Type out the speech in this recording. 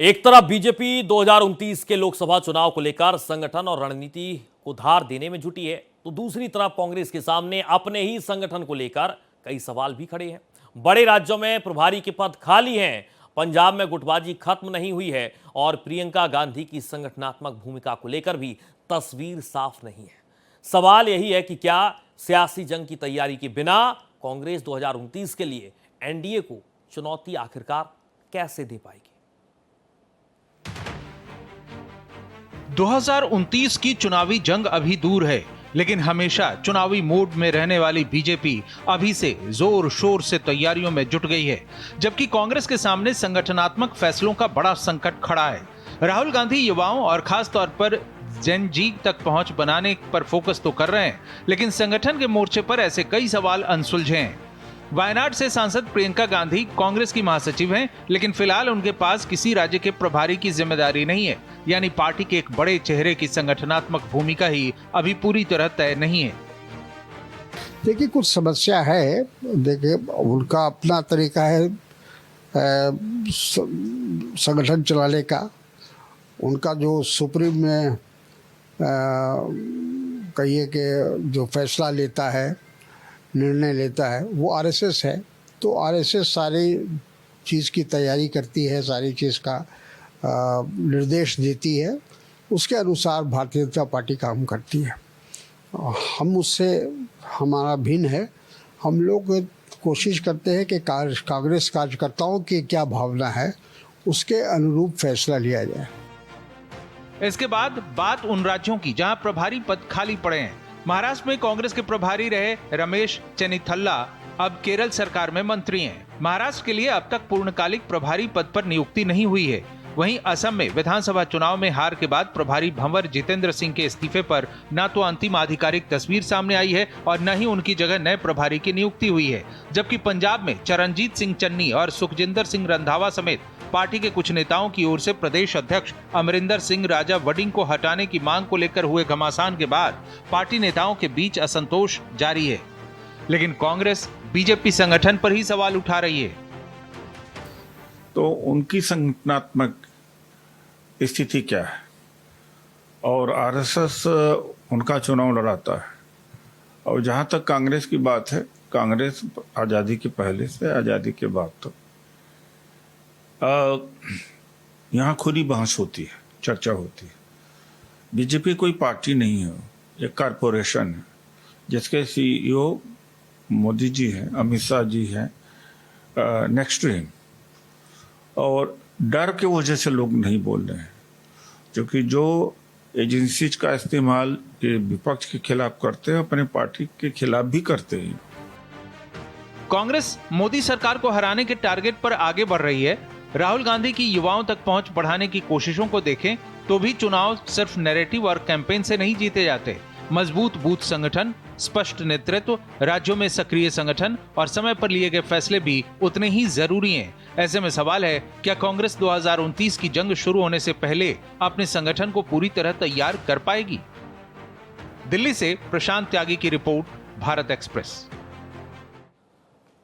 एक तरफ बीजेपी 2029 के लोकसभा चुनाव को लेकर संगठन और रणनीति को धार देने में जुटी है, तो दूसरी तरफ कांग्रेस के सामने अपने ही संगठन को लेकर कई सवाल भी खड़े हैं। बड़े राज्यों में प्रभारी के पद खाली हैं, पंजाब में गुटबाजी खत्म नहीं हुई है और प्रियंका गांधी की संगठनात्मक भूमिका को लेकर भी तस्वीर साफ नहीं है। सवाल यही है कि क्या सियासी जंग की तैयारी के बिना कांग्रेस 2029 के लिए एनडीए को चुनौती आखिरकार कैसे दे पाएगी। 2029 की चुनावी जंग अभी दूर है, लेकिन हमेशा चुनावी मोड में रहने वाली बीजेपी अभी से जोर शोर से तैयारियों में जुट गई है, जबकि कांग्रेस के सामने संगठनात्मक फैसलों का बड़ा संकट खड़ा है। राहुल गांधी युवाओं और खास तौर पर जेन जी तक पहुंच बनाने पर फोकस तो कर रहे हैं, लेकिन संगठन के मोर्चे पर ऐसे कई सवाल अनसुलझे हैं। वायनाड से सांसद प्रियंका गांधी कांग्रेस की महासचिव हैं, लेकिन फिलहाल उनके पास किसी राज्य के प्रभारी की जिम्मेदारी नहीं है, यानी पार्टी के एक बड़े चेहरे की संगठनात्मक भूमिका ही अभी पूरी तरह तय नहीं है। देखिए, कुछ समस्या है। देखिए, उनका अपना तरीका है संगठन चलाने का। उनका जो सुप्रीम में कहिए कि जो फैसला लेता है, निर्णय लेता है, वो आरएसएस है। तो आरएसएस सारी चीज़ की तैयारी करती है, सारी चीज़ का निर्देश देती है, उसके अनुसार भारतीय जनता पार्टी काम करती है। हम उससे हमारा भिन्न है। हम लोग कोशिश करते हैं कि कांग्रेस कार्यकर्ताओं की क्या भावना है, उसके अनुरूप फैसला लिया जाए। इसके बाद बात उन राज्यों की जहां प्रभारी पद खाली पड़े हैं। महाराष्ट्र में कांग्रेस के प्रभारी रहे रमेश चेन्निथल्ला अब केरल सरकार में मंत्री हैं। महाराष्ट्र के लिए अब तक पूर्णकालिक प्रभारी पद पर नियुक्ति नहीं हुई है। वहीं असम में विधानसभा चुनाव में हार के बाद प्रभारी भंवर जितेंद्र सिंह के इस्तीफे पर न तो अंतिम आधिकारिक तस्वीर सामने आई है और न ही उनकी जगह नए प्रभारी की नियुक्ति हुई है। जबकि पंजाब में चरणजीत सिंह चन्नी और सुखजिंदर सिंह रंधावा समेत पार्टी के कुछ नेताओं की ओर से प्रदेश अध्यक्ष अमरिंदर सिंह राजा वडिंग को हटाने की मांग को लेकर हुए घमासान के बाद पार्टी नेताओं के बीच असंतोष जारी है। लेकिन कांग्रेस बीजेपी संगठन पर ही सवाल उठा रही है। तो उनकी संगठनात्मक स्थिति क्या है और आरएसएस उनका चुनाव लड़ाता है। और जहां तक कांग्रेस की बात है, कांग्रेस आज़ादी के पहले से आज़ादी के बाद तक यहाँ खुली बहस होती है, चर्चा होती है। बीजेपी कोई पार्टी नहीं है, एक कारपोरेशन है जिसके सीईओ मोदी जी हैं, अमित शाह जी हैं, नेक्स्ट टू हिम। और डर के वजह से लोग नहीं बोल रहे हैं, क्योंकि जो एजेंसीज का इस्तेमाल ये विपक्ष के खिलाफ करते हैं, अपने पार्टी के खिलाफ भी करते हैं। कांग्रेस मोदी सरकार को हराने के टारगेट पर आगे बढ़ रही है। राहुल गांधी की युवाओं तक पहुंच बढ़ाने की कोशिशों को देखें तो भी चुनाव सिर्फ नैरेटिव और कैंपेन से नहीं जीते जाते। मजबूत बूथ संगठन, स्पष्ट नेतृत्व, राज्यों में सक्रिय संगठन और समय पर लिए गए फैसले भी उतने ही जरूरी हैं। ऐसे में सवाल है, क्या कांग्रेस 2029 की जंग शुरू होने से पहले अपने संगठन को पूरी तरह तैयार कर पाएगी? दिल्ली से प्रशांत त्यागी की रिपोर्ट, भारत एक्सप्रेस।